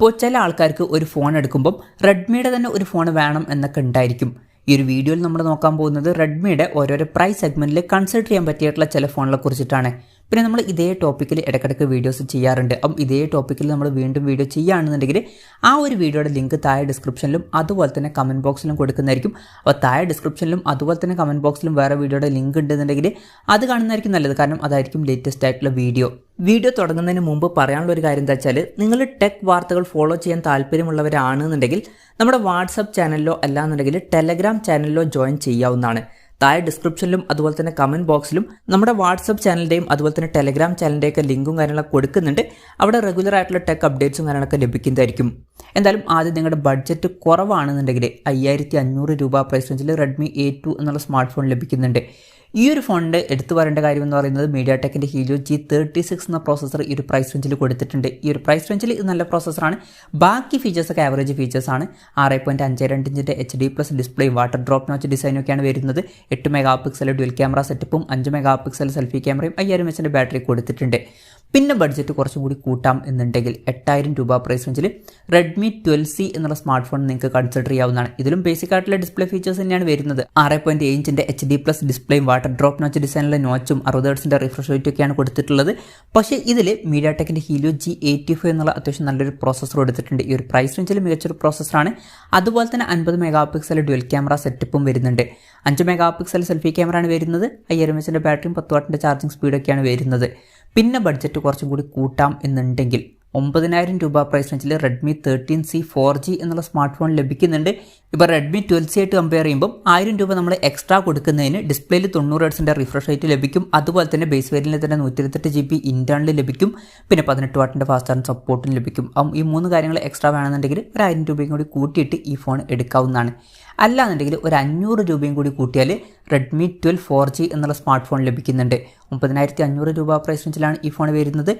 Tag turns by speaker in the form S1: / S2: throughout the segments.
S1: ഇപ്പോൾ ചില ആൾക്കാർക്ക് ഒരു ഫോൺ എടുക്കുമ്പം റെഡ്മിയുടെ തന്നെ ഒരു ഫോൺ വേണം എന്നൊക്കെ ഉണ്ടായിരിക്കും. ഈ ഒരു വീഡിയോയിൽ നമ്മൾ നോക്കാൻ പോകുന്നത് റെഡ്മിയുടെ ഓരോരോ പ്രൈസ് സെഗ്മെന്റിൽ കൺസിഡർ ചെയ്യാൻ പറ്റിയിട്ടുള്ള ചില ഫോണുകളെ കുറിച്ചിട്ടാണ്. പിന്നെ നമ്മൾ ഇതേ ടോപ്പിക്കിൽ ഇടയ്ക്കിടയ്ക്ക് വീഡിയോസ് ചെയ്യാറുണ്ട്. അപ്പം ഇതേ ടോപ്പിക്കിൽ നമ്മൾ വീണ്ടും വീഡിയോ ചെയ്യുകയാണെന്നുണ്ടെങ്കിൽ ആ ഒരു വീഡിയോയുടെ ലിങ്ക് താഴെ ഡിസ്ക്രിപ്ഷനിലും അതുപോലെ തന്നെ കമൻറ്റ് ബോക്സിലും കൊടുക്കുന്നതായിരിക്കും. അപ്പോൾ താഴെ ഡിസ്ക്രിപ്ഷനിലും അതുപോലെ തന്നെ കമൻറ്റ് ബോക്സിലും വേറെ വീഡിയോയുടെ ലിങ്ക് ഉണ്ടെന്നുണ്ടെങ്കിൽ അത് കാണുന്നതായിരിക്കും നല്ലത്. കാരണം അതായിരിക്കും ലേറ്റസ്റ്റ് ആയിട്ടുള്ള വീഡിയോ തുടങ്ങുന്നതിന് മുമ്പ് പറയാനുള്ള ഒരു കാര്യം എന്താ വെച്ചാൽ, നിങ്ങൾ ടെക് വാർത്തകൾ ഫോളോ ചെയ്യാൻ താല്പര്യമുള്ളവരാണെന്നുണ്ടെങ്കിൽ നമ്മുടെ വാട്സപ്പ് ചാനലിലോ അല്ലാന്നുണ്ടെങ്കിൽ ടെലഗ്രാം ചാനലിലോ ജോയിൻ ചെയ്യാവുന്നതാണ്. താഴെ ഡിസ്ക്രിപ്ഷനിലും അതുപോലെ തന്നെ കമൻറ്റ് ബോക്സിലും നമ്മുടെ വാട്സപ്പ് ചാനലിൻ്റെയും അതുപോലെ തന്നെ ടെലഗ്രാം ചാനലിൻ്റെയൊക്കെ ലിങ്കും കാര്യങ്ങളൊക്കെ കൊടുക്കുന്നുണ്ട്. അവിടെ റെഗുലർ ആയിട്ടുള്ള ടെക് അപ്ഡേറ്റ്സും കാര്യങ്ങളൊക്കെ ലഭിക്കുന്നതായിരിക്കും. എന്തായാലും ആദ്യം നിങ്ങളുടെ ബഡ്ജറ്റ് കുറവാണെന്നുണ്ടെങ്കിൽ 5500 രൂപ പ്രൈസ് റേഞ്ചിൽ റെഡ്മി A2 എന്നുള്ള സ്മാർട്ട് ഫോൺ ലഭിക്കുന്നുണ്ട്. ഈ ഒരു ഫോണിൻ്റെ എടുത്തു പറയേണ്ട കാര്യം എന്ന് പറയുന്നത് MediaTekന്റെ Helio G36 എന്ന പ്രോസസ്സർ ഈ ഒരു പ്രൈസ് റേഞ്ചിൽ കൊടുത്തിട്ടുണ്ട്. ഈ ഒരു പ്രൈസ് റേഞ്ചിൽ ഇത് നല്ല പ്രോസസ്സറാണ്. ബാക്കി ഫീച്ചേഴ്സൊക്കെ ആവറേജ് ഫീച്ചേഴ്സാണ്. 6.52 ഇഞ്ചിൻ്റെ HD+ display, water drop notch ഡിസൈനൊക്കെയാണ് വരുന്നത്. 8 മെഗാ പിക്സൽ ഡ്യുവൽ ക്യാമറ സെറ്റപ്പും 5 മെഗാ പിക്സൽ സെൽഫി ക്യാമറയും 5000 mAh ബാറ്ററി കൊടുത്തിട്ടുണ്ട്. പിന്നെ ബഡ്ജറ്റ് കുറച്ചും കൂടി കൂട്ടാം എന്നുണ്ടെങ്കിൽ 8000 രൂപ പ്രൈസ് റേഞ്ചിൽ റെഡ്മി 12C എന്നുള്ള സ്മാർട്ട് ഫോൺ നിങ്ങൾക്ക് കൺസിഡർ ചെയ്യാവുന്നതാണ്. ഇതിലും ബേസിക് ആയിട്ടുള്ള ഡിസ്പ്ലേ ഫീച്ചേഴ്സ് തന്നെയാണ് വരുന്നത്. 6.7 ഇഞ്ചിൻ്റെ HD+ ഡിസ്പ്ലേയും വാട്ടർ ഡ്രോപ്പ് നോച്ച് ഡിസൈനിലെ നോച്ചും 60 Hz റിഫ്രഷ് റേറ്റും ഒക്കെയാണ് കൊടുത്തിട്ടുള്ളത്. പക്ഷേ ഇതിൽ MediaTekന്റെ Helio G85 എന്നുള്ള അത്യാവശ്യം നല്ലൊരു പ്രോസസ്സർ കൊടുത്തിട്ടുണ്ട്. ഈ ഒരു പ്രൈസ് റേഞ്ചിൽ മികച്ചൊരു പ്രോസസ്സറാണ്. അതുപോലെ തന്നെ 50 മെഗാ പിക്സൽ ഡ്യുവൽ ക്യാമറ സെറ്റപ്പും വരുന്നുണ്ട്. 5 മെഗാ പിക്സൽ സെൽഫി ക്യാമറയാണ് വരുന്നത്. 5000 mAh ബാറ്ററിയും 10 വാട്ടിൻ്റെ ചാർജിങ് സ്പീഡൊക്കെയാണ് വരുന്നത്. പിന്നെ ബഡ്ജറ്റ് കുറച്ചും കൂടി കൂട്ടാം എന്നുണ്ടെങ്കിൽ 9000 രൂപ പ്രൈസ് റേഞ്ചിൽ റെഡ്മി 13C 4G എന്നുള്ള സ്മാർട്ട് ഫോൺ ലഭിക്കുന്നുണ്ട്. ഇപ്പോൾ റെഡ്മി 12C ആയിട്ട് കമ്പയർ ചെയ്യുമ്പോൾ 1000 രൂപ നമ്മൾ എക്സ്ട്രാ കൊടുക്കുന്നതിന് ഡിസ്പ്ലേയിൽ 90 Hz റിഫ്രഷ് റേറ്റ് ലഭിക്കും. അതുപോലെ തന്നെ ബേസ് വേരിയന്റിൽ തന്നെ 128 GB ഇന്റേണൽ ലഭിക്കും. പിന്നെ 18 വാട്ടിൻ്റെ ഫാസ്റ്റ് ചാർജിങ് സപ്പോർട്ടും ലഭിക്കും. ഈ 3 കാര്യങ്ങൾ എക്സ്ട്രാ വേണമെന്നുണ്ടെങ്കിൽ ഒരു 1000 രൂപയും കൂടി കൂട്ടിയിട്ട് ഈ ഫോൺ എടുക്കാവുന്നതാണ്. അല്ലാന്നുണ്ടെങ്കിൽ ഒരു 500 രൂപയും കൂടി കൂട്ടിയാൽ റെഡ്മി 12 4G എന്നുള്ള സ്മാർട്ട് ഫോൺ ലഭിക്കുന്നുണ്ട്. 9500 രൂപ പ്രൈസ് റേഞ്ചിലാണ് ഈ ഫോൺ വരുന്നത്.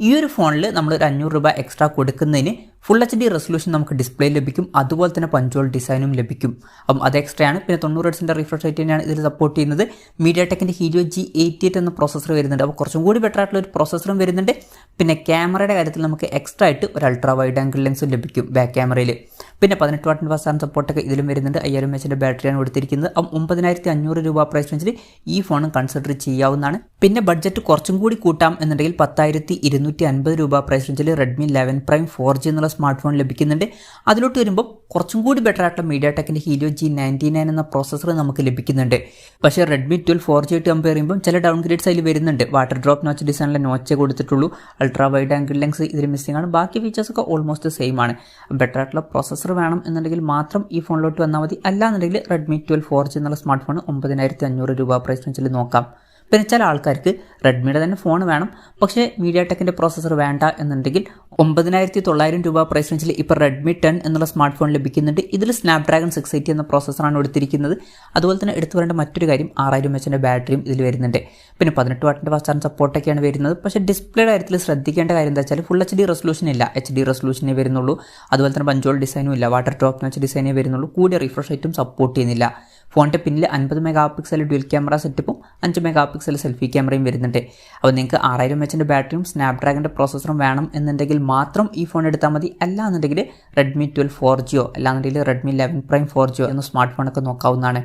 S1: ഈ ഒരു ഫോണിൽ നമ്മൾ ഒരു 500 രൂപ എക്സ്ട്രാ കൊടുക്കുന്നതിന് ഫുൾ HD റെസൊല്യൂഷൻ നമുക്ക് ഡിസ്പ്ലേ ലഭിക്കും. അതുപോലെ തന്നെ പഞ്ചോൾ ഡിസൈനും ലഭിക്കും. അപ്പം അത് എക്സ്ട്രായാണ്. പിന്നെ 90 Hz റിഫ്രഷ് റേറ്റ് തന്നെയാണ് ഇതിൽ സപ്പോർട്ട് ചെയ്യുന്നത്. MediaTekന്റെ Helio G88 എന്ന പ്രോസസ്സർ വരുന്നുണ്ട്. അപ്പോൾ കുറച്ചും കൂടി ബെറ്റർ ആയിട്ടുള്ള ഒരു പ്രോസസ്സറും വരുന്നുണ്ട്. പിന്നെ ക്യാമറയുടെ കാര്യത്തിൽ നമുക്ക് എക്സ്ട്രാ ആയിട്ട് ഒരു അൾട്രാ വൈഡ് ആംഗിൾ ലെൻസും ലഭിക്കും ബാക്ക് ക്യാമറയിൽ. പിന്നെ 18 വാട്ടിൻ്റെ ഫാസ്റ്റ് ചാർജിങ് സപ്പോർട്ടൊക്കെ ഇതിലും വരുന്നുണ്ട്. 5000 mAh ബാറ്ററിയാണ് കൊടുത്തിരിക്കുന്നത്. 9500 രൂപ പ്രൈസ് റേഞ്ചിൽ ഈ ഫോണും കൺസിഡർ ചെയ്യാവുന്നതാണ്. പിന്നെ ബഡ്ജറ്റ് കുറച്ചും കൂടി കൂട്ടാം എന്നുണ്ടെങ്കിൽ 10250 രൂപ പ്രൈസ് റേഞ്ചിൽ റെഡ്മി 11 Prime 4G എന്നുള്ള സ്മാർട്ട് ഫോൺ ലഭിക്കുന്നുണ്ട്. അതിലോട്ട് വരുമ്പോൾ കുറച്ചും കൂടി ബെറ്റർ ആയിട്ടുള്ള MediaTekന്റെ Helio G99 എന്ന പ്രോസസ്സർ നമുക്ക് ലഭിക്കുന്നുണ്ട്. പക്ഷേ റെഡ്മി 12 4G ആയിട്ട് കമ്പയർ ചെയ്യുമ്പോൾ ചില ഡൗൺഗ്രേഡ്സ് അതിൽ വരുന്നുണ്ട്. വാട്ടർ ഡ്രോപ്പ് നോച്ച് ഡിസൈനിലെ നോച്ചേ കൊടുത്തിട്ടുള്ളൂ. അൾട്രാ വൈഡ് ആംഗിൾ ലെൻസ് ഇതിൽ മിസ്സിംഗ് ആണ്. ബാക്കി ഫീച്ചേഴ്സൊക്കെ ഓൾമോസ്റ്റ് സെയിം ആണ്. ബെറ്റർ ആയിട്ടുള്ള പ്രോസസ്സർ വേണം എന്നുണ്ടെങ്കിൽ മാത്രം ഈ ഫോണിലോട്ട് വന്നാൽ മതി. അല്ലാന്നുണ്ടെങ്കിൽ റെഡ്മി 12 4G എന്നുള്ള സ്മാർട്ട് ഫോൺ 9500 രൂപ പ്രൈസ് റേഞ്ചിൽ നോക്കാം. പിന്നെ ചില ആൾക്കാർക്ക് റെഡ്മിയുടെ തന്നെ ഫോൺ വേണം, പക്ഷേ MediaTekന്റെ പ്രോസസ്സർ വേണ്ട എന്നുണ്ടെങ്കിൽ 9900 രൂപ പ്രൈസ് റേഞ്ചിൽ ഇപ്പോൾ റെഡ്മി 10 എന്നുള്ള സ്മാർട്ട് ഫോൺ ലഭിക്കുന്നുണ്ട്. ഇതിൽ സ്നാപ്ഡ്രാഗൺ 680 എന്ന പ്രോസസ്സറാണ് എടുത്തിരിക്കുന്നത്. അതുപോലെ തന്നെ എടുത്തു പറയേണ്ട മറ്റൊരു കാര്യം 6000 mAh ബാറ്ററിയും ഇതിൽ വരുന്നുണ്ട്. പിന്നെ 18 വാട്ടിൻ്റെ ഫാസ്റ്റ് ചാർജിങ് സപ്പോർട്ടൊക്കെയാണ് വരുന്നത്. പക്ഷേ ഡിസ്പ്ലേയുടെ കാര്യത്തിൽ ശ്രദ്ധിക്കേണ്ട കാര്യം എന്താ വെച്ചാൽ ഫുൾ HD റെസൊല്യൂഷൻ ഇല്ല, HD റെസൊല്യൂഷനേ വരുന്നുള്ളൂ. അതുപോലെ തന്നെ പഞ്ചോൾ ഡിസൈനും ഇല്ല, വാട്ടർ ഡ്രോപ്പ് നോച്ച് ഡിസൈനേ വരുന്നുള്ളൂ. കൂടിയ റിഫ്രഷ് റേറ്റും സപ്പോർട്ട് ചെയ്യുന്നില്ല. ഫോണിൻ്റെ പിന്നിൽ 50 മെഗാ പിക്സൽ ഡ്യുവൽ ക്യാമറ സെറ്റപ്പും 5 മെഗാ പിക്സൽ സെൽഫി ക്യാമറയും വരുന്നുണ്ട്. അപ്പോൾ നിങ്ങൾക്ക് 6000 mAh ബാറ്ററിയും സ്നാപ്ഡ്രാഗൻ്റെ പ്രോസസ്സറും വേണം എന്നുണ്ടെങ്കിൽ മാത്രം ഈ ഫോൺ എടുത്താൽ മതി. അല്ലാന്നുണ്ടെങ്കിൽ റെഡ്മി 12 4G അല്ലാന്നുണ്ടെങ്കിൽ റെഡ്മി 11 Prime 4G എന്ന സ്മാർട്ട് ഫോണൊക്കെ നോക്കാവുന്നതാണ്.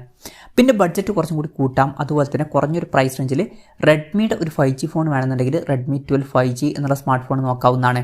S1: പിന്നെ ബഡ്ജറ്റ് കുറച്ചും കൂടി കൂട്ടാം. അതുപോലെ തന്നെ കുറഞ്ഞൊരു പ്രൈസ് റേഞ്ചിൽ റെഡ്മിയുടെ ഒരു 5G ഫോൺ വേണമെന്നുണ്ടെങ്കിൽ റെഡ്മി 12 5G എന്നുള്ള സ്മാർട്ട് ഫോൺ നോക്കാവുന്നതാണ്.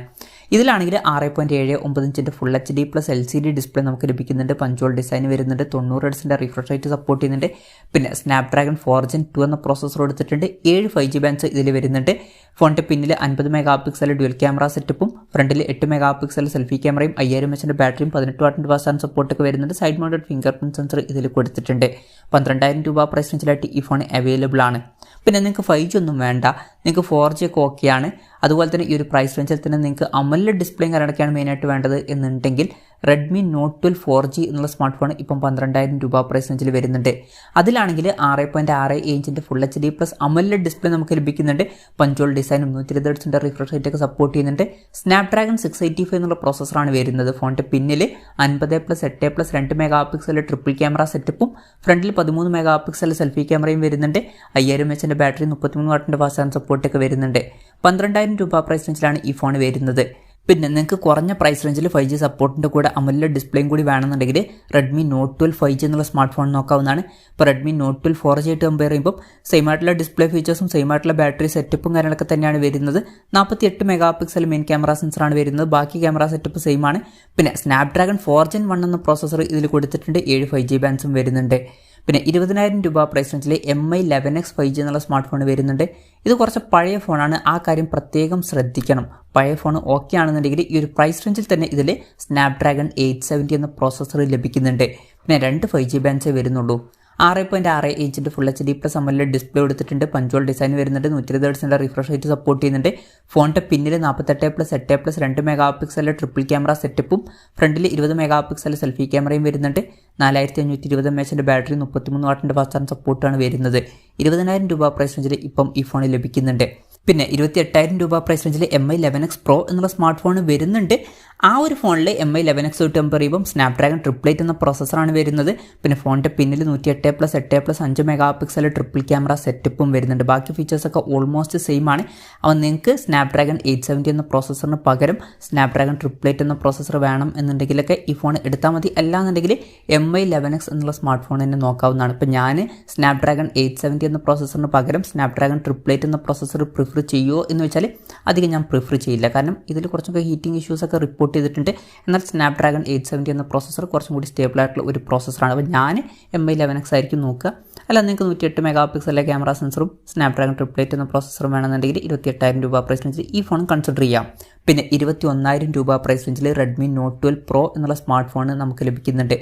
S1: ഇതിലാണെങ്കിൽ 6.79 ഇഞ്ചിൻ്റെ ഫുൾ HD+ LCD ഡിസ്പ്ലേ നമുക്ക് ലഭിക്കുന്നുണ്ട്. പഞ്ചോൾ ഡിസൈൻ വരുന്നുണ്ട്. 90 Hz റിഫ്രഷ് റേറ്റ് സപ്പോർട്ട് ചെയ്യുന്നുണ്ട്. പിന്നെ സ്നാപ്ഡ്രാഗൺ 4 Gen 2 എന്ന പ്രോസസ്സർ എടുത്തിട്ടുണ്ട്. 7 5G ബാൻഡ്സ് ഇതിൽ വരുന്നുണ്ട്. ഫോണിൻ്റെ പിന്നിൽ 50 മെഗാ പിക്സൽ ഡ്യുവൽ ക്യാമറ സെറ്റപ്പും ഫ്രണ്ടിൽ 8 മെഗാ പിക്സൽ സെൽഫി ക്യാമറയും 5000 mAh ബാറ്ററിയും 18 വാട്ടിൻ്റെ ഫാസ്റ്റ് ചാർജിങ് സപ്പോർട്ടൊക്കെ വരുന്നുണ്ട്. Side mounted finger print sensor ഇതിൽ കൊടുത്തിട്ടുണ്ട്. 12000 രൂപ പ്രൈസ് റേഞ്ചിലായിട്ട് ഈ ഫോൺ അവൈലബിൾ ആണ്. പിന്നെ നിങ്ങൾക്ക് 5G ഒന്നും വേണ്ട, നിങ്ങൾക്ക് 4G ഒക്കെ ഓക്കെയാണ്. അതുപോലെ തന്നെ ഈ ഒരു പ്രൈസ് റേഞ്ചിൽ തന്നെ നിങ്ങൾക്ക് AMOLED ഡിസ്പ്ലേയും കാര്യങ്ങളൊക്കെയാണ് മെയിനായിട്ട് വേണ്ടത് എന്നുണ്ടെങ്കിൽ റെഡ്മി നോട്ട് 12 4G എന്നുള്ള സ്മാർട്ട് ഫോൺ ഇപ്പം 12000 രൂപ പ്രൈസ് റേഞ്ചിൽ വരുന്നുണ്ട്. അതിലാണെങ്കിൽ 6.67 ഇഞ്ചിൻ്റെ ഫുൾ HD+ AMOLED ഡിസ്പ്ലേ നമുക്ക് ലഭിക്കുന്നുണ്ട്. പഞ്ചോൾ ഡിസൈനും 120 Hz റിഫ്രഷ് റേറ്റ് ഒക്കെ സപ്പോർട്ട് ചെയ്യുന്നുണ്ട്. സ്നാപ്ഡ്രാഗൺ 685 എന്നുള്ള പ്രോസസ്സറാണ് വരുന്നത്. ഫോണിൻ്റെ പിന്നിൽ 50+8+ 2 മെഗാ പിക്സൽ ട്രിപ്പിൾ ക്യാമറ സെറ്റപ്പും ഫ്രണ്ടിൽ 13 മെഗാ പിക്സൽ സെൽഫി ക്യാമറയും വരുന്നുണ്ട്. 5000 mAh ബാറ്ററി 33 വാട്ടിൻ്റെ ഫാസ്റ്റ് ചാർജിങ് സപ്പോർട്ടൊക്കെ വരുന്നുണ്ട്. 12000 രൂപ പ്രൈസ് റേഞ്ചിലാണ് ഈ ഫോൺ വരുന്നത്. പിന്നെ നിങ്ങൾക്ക് കുറഞ്ഞ പ്രൈസ് റേഞ്ചിൽ 5G സപ്പോർട്ടിൻ്റെ കൂടെ AMOLED ഡിസ്പ്ലേയും കൂടി വേണമെന്നുണ്ടെങ്കിൽ റെഡ്മി നോട്ട് 12 5G എന്നുള്ള സ്മാർട്ട് ഫോൺ നോക്കാവുന്നതാണ്. ഇപ്പോൾ റെഡ്മി നോട്ട് 12 4G ആയിട്ട് കമ്പയർ ചെയ്യുമ്പോൾ സെയിം ആയിട്ടുള്ള ഡിസ്പ്ലേ ഫീച്ചേഴ്സും സെയിം ആയിട്ടുള്ള ബാറ്ററി സെറ്റപ്പും കാര്യങ്ങളൊക്കെ തന്നെയാണ് വരുന്നത്. 48 മെഗാ പിക്സൽ മെയിൻ ക്യാമറ സെൻസറാണ് വരുന്നത്. ബാക്കി ക്യാമറ സെറ്റപ്പ് സെയിം ആണ്. പിന്നെ സ്നാപ്ഡ്രാഗൺ 4 Gen 1 എന്ന പ്രോസസ്സർ ഇതിൽ കൊടുത്തിട്ടുണ്ട്. 7 5G ബാൻഡ്സും വരുന്നുണ്ട്. പിന്നെ 20,000 രൂപ പ്രൈസ് റേഞ്ചിൽ MI 11X 5G എന്നുള്ള സ്മാർട്ട് ഫോൺ വരുന്നുണ്ട്. ഇത് കുറച്ച് പഴയ ഫോണാണ്, ആ കാര്യം പ്രത്യേകം ശ്രദ്ധിക്കണം. പഴയ ഫോൺ ഓക്കെ ആണെന്നുണ്ടെങ്കിൽ ഈ ഒരു പ്രൈസ് റേഞ്ചിൽ തന്നെ ഇതിൽ സ്നാപ്ഡ്രാഗൺ 870 എന്ന പ്രോസസ്സർ ലഭിക്കുന്നുണ്ട്. പിന്നെ 2 5G ബാൻഡ്സേ വരുന്നുള്ളൂ. 6.6 ഇഞ്ചിൻ്റെ ഫുൾ HD+ AMOLED ഡിസ്പ്ലേ കൊടുത്തിട്ടുണ്ട്. പഞ്ച്വൽ ഡിസൈൻ വരുന്നുണ്ട്. 120 Hz റിഫ്രഷ് റേറ്റ് സപ്പോർട്ട് ചെയ്യുന്നുണ്ട്. ഫോണിൻ്റെ പിന്നിൽ 48+8+ 2 മെഗാ പിക്സൽ ട്രിപ്പിൾ ക്യാമറ സെറ്റപ്പും ഫ്രണ്ടിൽ 20 മെഗാ പിക്സൽ സെൽഫി ക്യാമറയും വരുന്നുണ്ട്. 4520 mAh ബാറ്ററി 33 വാട്ടിൻ്റെ ഫാസ്റ്റ് ചാർജ് സപ്പോർട്ടാണ് വരുന്നത്. 20,000 രൂപ പ്രൈസ് റേഞ്ചിൽ ഇപ്പം ഈ ഫോൺ ലഭിക്കുന്നുണ്ട്. പിന്നെ 28,000 രൂപ പ്രൈസ് റേഞ്ചിൽ MI 11X Pro എന്നുള്ള സ്മാർട്ട് ഫോൺ വരുന്നുണ്ട്. ആ ഒരു ഫോണിൽ MI 11X ആയിട്ട് കമ്പയർ ചെയ്യുമ്പോൾ സ്നാപ്ഡ്രാഗൺ 888 എന്ന പ്രോസസ്സറാണ് വരുന്നത്. പിന്നെ ഫോണിൻ്റെ പിന്നിൽ 108+8+5 മെഗാ പിക്സൽ ട്രിപ്പിൾ ക്യാമറ സെറ്റപ്പും വരുന്നുണ്ട്. ബാക്കി ഫീച്ചേഴ്സൊക്കെ ഓൾമോസ്റ്റ് സെയിം ആണ്. അപ്പോൾ നിങ്ങൾക്ക് സ്നാപ്ഡ്രാഗൺ 870 എന്ന പ്രോസസ്സറിന് പകരം സ്നാപ്ഡ്രാഗൺ 888 എന്ന പ്രോസസ്സർ വേണം എന്നുണ്ടെങ്കിലൊക്കെ ഈ ഫോൺ എടുത്താൽ മതി. അല്ലാന്നുണ്ടെങ്കിൽ MI 11X എന്നുള്ള സ്മാർട്ട് ഫോൺ തന്നെ നോക്കാവുന്നതാണ്. ഇപ്പോൾ ഞാൻ സ്നാപ്ഡ്രാഗൺ 870 എന്ന പ്രോസസ്സറിന് പകരം സ്നാപ്ഡ്രാഗൺ 888 എന്ന പ്രോസസ്സർ പ്രിഫർ ചെയ്യുമോ എന്ന് വെച്ചാൽ അധികം ഞാൻ പ്രിഫർ ചെയ്യില്ല. കാരണം ഇതിൽ കുറച്ചൊക്കെ ഹീറ്റിംഗ് ഇഷ്യൂസൊക്കെ റിപ്പോർട്ട് ചെയ്തിട്ടുണ്ട്. എന്നാൽ സ്നാപ്ഡ്രാഗൺ 870 എന്ന പ്രോസസ്സർ കുറച്ചും കൂടി സ്റ്റേബിൾ ആയിട്ടുള്ള ഒരു പ്രോസസ്സറാണ്. അപ്പോൾ ഞാൻ MI 11X ആയിരിക്കും നോക്കുക. അല്ല, നിങ്ങൾക്ക് 108 മെഗാ പിക്സലിലെ ക്യാമറ സെൻസറും സ്നാപ്ഡ്രാഗൺ 888 എന്ന പ്രോസസ്സറും വേണമെന്നുണ്ടെങ്കിൽ 28,000 രൂപ പ്രൈസ് റേഞ്ചിൽ ഈ ഫോൺ കൺസിഡർ ചെയ്യാം. പിന്നെ 21,000 രൂപ പ്രൈസ് റേഞ്ചിൽ റെഡ്മി നോട്ട് 12 Pro എന്നുള്ള സ്മാർട്ട് ഫോൺ നമുക്ക് ലഭിക്കുന്നുണ്ട്.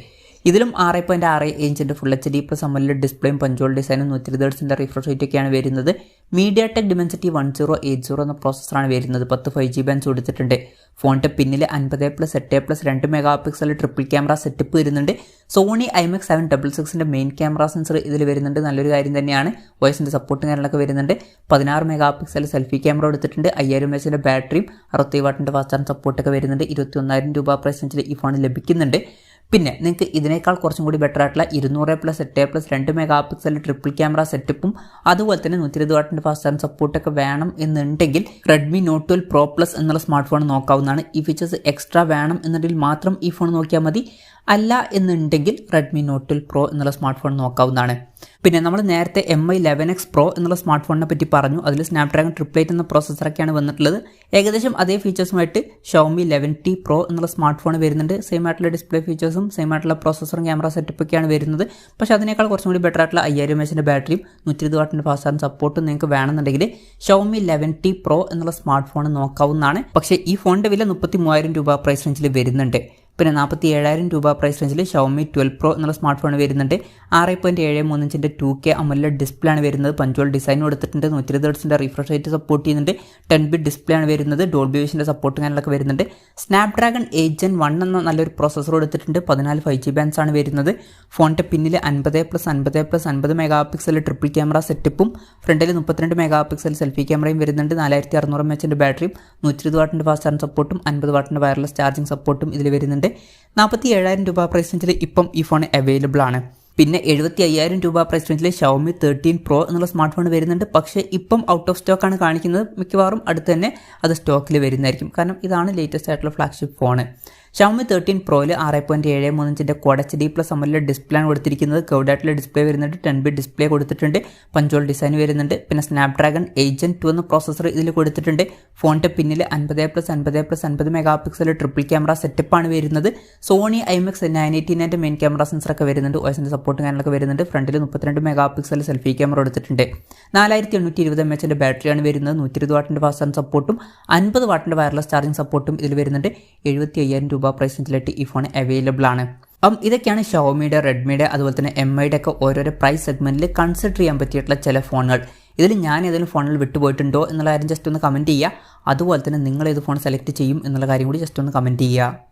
S1: ഇതിലും 6.6 ഇഞ്ചിൻ്റെ ഫുൾ HD+ AMOLED ഡിസ്പ്ലേയും പഞ്ച്വൽ ഡിസൈനും 120 Hz റിഫ്രഷ് റേറ്റ് ഒക്കെയാണ് വരുന്നത്. MediaTek Dimensity 1080 എന്ന പ്രോസസ്സറാണ് വരുന്നത്. 10 5G ബാൻഡ്സ് കൊടുത്തിട്ടുണ്ട്. ഫോണിൻ്റെ പിന്നിൽ 50+8+ 2 mega pixel triple camera setup വരുന്നുണ്ട്. സോണി IMX 766ൻ്റെ മെയിൻ ക്യാമറ സെൻസർ ഇതിൽ വരുന്നുണ്ട്. നല്ലൊരു കാര്യം തന്നെയാണ്. വോയിസിൻ്റെ സപ്പോർട്ടും കാര്യങ്ങളൊക്കെ വരുന്നുണ്ട്. 16 മെഗാ പിക്സൽ സെൽഫി ക്യാമറ കൊടുത്തിട്ടുണ്ട്. 5000 mAh ബാറ്ററിയും 60 വാട്ടിൻ്റെ ഫാസ്റ്റ് ചാർജ് സപ്പോർട്ടൊക്കെ വരുന്നുണ്ട്. 21,000 രൂപ പ്രൈസ് റേഞ്ചിൽ ഈ ഫോൺ ലഭിക്കുന്നുണ്ട്. പിന്നെ നിങ്ങൾക്ക് ഇതിനേക്കാൾ കുറച്ചും കൂടി ബെറ്റർ ആയിട്ടുള്ള 200+8+ 2 മെഗാ പിക്സൽ ട്രിപ്പിൾ ക്യാമറ സെറ്റപ്പും അതുപോലെ തന്നെ 120 വാട്ടിൻ്റെ ഫാസ്റ്റ് ചാർജ് സപ്പോർട്ടൊക്കെ വേണം എന്നുണ്ടെങ്കിൽ റെഡ്മി നോട്ട് 12 Pro Plus എന്നുള്ള സ്മാർട്ട് ഫോൺ നോക്കാവുന്നതാണ്. ഈ ഫീച്ചേഴ്സ് എക്സ്ട്രാ വേണം എന്നുണ്ടെങ്കിൽ മാത്രം ഈ ഫോൺ നോക്കിയാൽ മതി. അല്ല എന്നുണ്ടെങ്കിൽ റെഡ്മി നോട്ട് 12 Pro എന്നുള്ള സ്മാർട്ട് ഫോൺ നോക്കാവുന്നതാണ്. പിന്നെ നമ്മൾ നേരത്തെ MI 11X Pro എന്നുള്ള സ്മാർട്ട് ഫോണിനെ പറ്റി പറഞ്ഞു. അതിൽ സ്നാപ്ഡ്രാഗൺ 888 എന്ന പ്രോസസ്സറൊക്കെയാണ് വന്നിട്ടുള്ളത്. ഏകദേശം അതേ ഫീച്ചേഴ്സുമായിട്ട് Xiaomi 11T Pro എന്നുള്ള സ്മാർട്ട് ഫോൺ വരുന്നുണ്ട്. സെയിം ആയിട്ടുള്ള ഡിസ്പ്ലേ ഫീച്ചേഴ്സും സെയിം ആയിട്ടുള്ള പ്രോസസ്സറും ക്യാമറ സെറ്റപ്പൊക്കെയാണ് വരുന്നത്. പക്ഷേ അതിനേക്കാൾ കുറച്ചും കൂടി ബെറ്റർ ആയിട്ടുള്ള 5000 mAh ബാറ്ററിയും 120 വാട്ടിൻ്റെ ഫാസ്റ്റ് ചാർജ് സപ്പോർട്ടും നിങ്ങൾക്ക് വേണമെന്നുണ്ടെങ്കിൽ Xiaomi 11T Pro എന്നുള്ള സ്മാർട്ട് ഫോൺ നോക്കാവുന്നതാണ്. പക്ഷേ ഈ ഫോണിൻ്റെ വില 33,000 രൂപ പ്രൈസ് റേഞ്ചിൽ വരുന്നുണ്ട്. പിന്നെ 47,000 രൂപ പ്രൈസ് റേഞ്ചിൽ Xiaomi 12 Pro എന്നുള്ള സ്മാർട്ട് ഫോൺ വരുന്നുണ്ട്. 6.73 ഇഞ്ചിൻ്റെ 2K AMOLED ഡിസ്പ്ലേ ആണ് വരുന്നത്. പഞ്ച്വൽ ഡിസൈൻ കൊടുത്തിട്ടുണ്ട്. 120 Hz റിഫ്രഷ് റേറ്റ് സപ്പോർട്ട് ചെയ്യുന്നുണ്ട്. 10-bit ഡിസ്പ്ലേ ആണ് വരുന്നത്. ഡോൾബി വിഷൻ്റെ സപ്പോർട്ടും കാര്യങ്ങളൊക്കെ വരുന്നുണ്ട്. സ്നാപ്ഡ്രാഗൺ 8 Gen 1 എന്ന നല്ലൊരു പ്രോസസ്സർ കൊടുത്തിട്ടുണ്ട്. 14 5G ബാൻഡ്സ് ആണ് വരുന്നത്. ഫോണിൻ്റെ പിന്നിൽ 50+50+50 മെഗാ പിക്സൽ ട്രിപ്പിൾ ക്യാമറ സെറ്റപ്പും ഫ്രണ്ടിൽ 32 മെഗാ പിക്സൽ സെൽഫി ക്യാമറയും വരുന്നുണ്ട്. 4600 mAh ബാറ്ററിയും 120 വാട്ടിൻ്റെ ഫാസ്റ്റ് ചാർജ് സപ്പോർട്ടും 50 വാട്ടിൻ്റെ വയർലെസ് ചാർജിങ് സപ്പോർട്ടും ഇതിൽ വരുന്നുണ്ട്. 47,000 രൂപ പ്രൈസ് റേഞ്ചിൽ ഇപ്പം ഈ ഫോൺ അവൈലബിൾ ആണ്. പിന്നെ 75,000 രൂപ പ്രൈസ് റേഞ്ചിൽ Xiaomi 13 Pro എന്നുള്ള സ്മാർട്ട് ഫോൺ വരുന്നുണ്ട്. പക്ഷേ ഇപ്പം ഔട്ട് ഓഫ് സ്റ്റോക്ക് ആണ് കാണിക്കുന്നത്. മിക്കവാറും അടുത്ത് തന്നെ അത് സ്റ്റോക്കിൽ വരുന്നതായിരിക്കും. കാരണം ഇതാണ് ലേറ്റസ്റ്റ് ആയിട്ടുള്ള ഫ്ലാഗ്ഷിപ്പ് ഫോൺ. Xiaomi 13 Proയിൽ 6.73 ഇഞ്ചിൻ്റെ Quad HD+ AMOLED ഡിസ്പ്ലേ ആണ് കൊടുത്തിരിക്കുന്നത്. കർവ്ഡ് ആയിട്ടുള്ള ഡിസ്പ്ലേ വരുന്നുണ്ട്. 10-bit ഡിസ്പ്ലേ കൊടുത്തിട്ടുണ്ട്. പഞ്ച്വൽ ഡിസൈൻ വരുന്നുണ്ട്. പിന്നെ സ്നാപ്ഡ്രാഗൺ 8 Gen 2 എന്ന പ്രോസസ്സർ ഇതിൽ കൊടുത്തിട്ടുണ്ട്. ഫോണിൻ്റെ പിന്നിൽ 50+50+50 മെഗാ പിക്സൽ ട്രിപ്പിൾ ക്യാമറ സെറ്റപ്പാണ് വരുന്നത്. സോണി IMX 989 മെയിൻ ക്യാമറ സെൻസറൊക്കെ വരുന്നുണ്ട്. OSൻ്റെ സപ്പോർട്ടും കാര്യങ്ങളൊക്കെ വരുന്നുണ്ട്. ഫ്രണ്ടിൽ 32 മെഗാ പിക്സൽ സെൽഫി ക്യാമറ കൊടുത്തിട്ടുണ്ട്. 4820 mAh ബാറ്ററിയാണ് വരുന്നത്. 120 വാട്ടിൻ്റെ ഫാസ്റ്റ് ചാർജ് സപ്പോർട്ടും 50 വാട്ടിൻ്റെ വയർലെസ് ചാർജിങ് സപ്പോർട്ടും ഇതിൽ വരുന്നുണ്ട്. 75,000 രൂപ പ്രൈസ് റേഞ്ചിലായിട്ട് ഈ ഫോൺ അവൈലബിൾ ആണ്. ഇതൊക്കെയാണ് ഷവോമിയുടെ, റെഡ്മിയുടെ, അതുപോലെ തന്നെ MIയുടെ ഒക്കെ ഓരോരോ പ്രൈസ് സെഗ്മെന്റിൽ കൺസിഡർ ചെയ്യാൻ പറ്റിയിട്ടുള്ള ചില ഫോണുകൾ. ഇതിൽ ഞാൻ ഏതെങ്കിലും ഫോണിൽ വിട്ടുപോയിട്ടുണ്ടോ എന്നുള്ള കാര്യം ജസ്റ്റ് ഒന്ന് കമൻറ്റ് ചെയ്യുക. അതുപോലെ തന്നെ നിങ്ങൾ ഏത് ഫോൺ സെലക്ട് ചെയ്യും എന്നുള്ള കാര്യം കൂടി ജസ്റ്റ് ഒന്ന് കമൻറ്റ് ചെയ്യുക.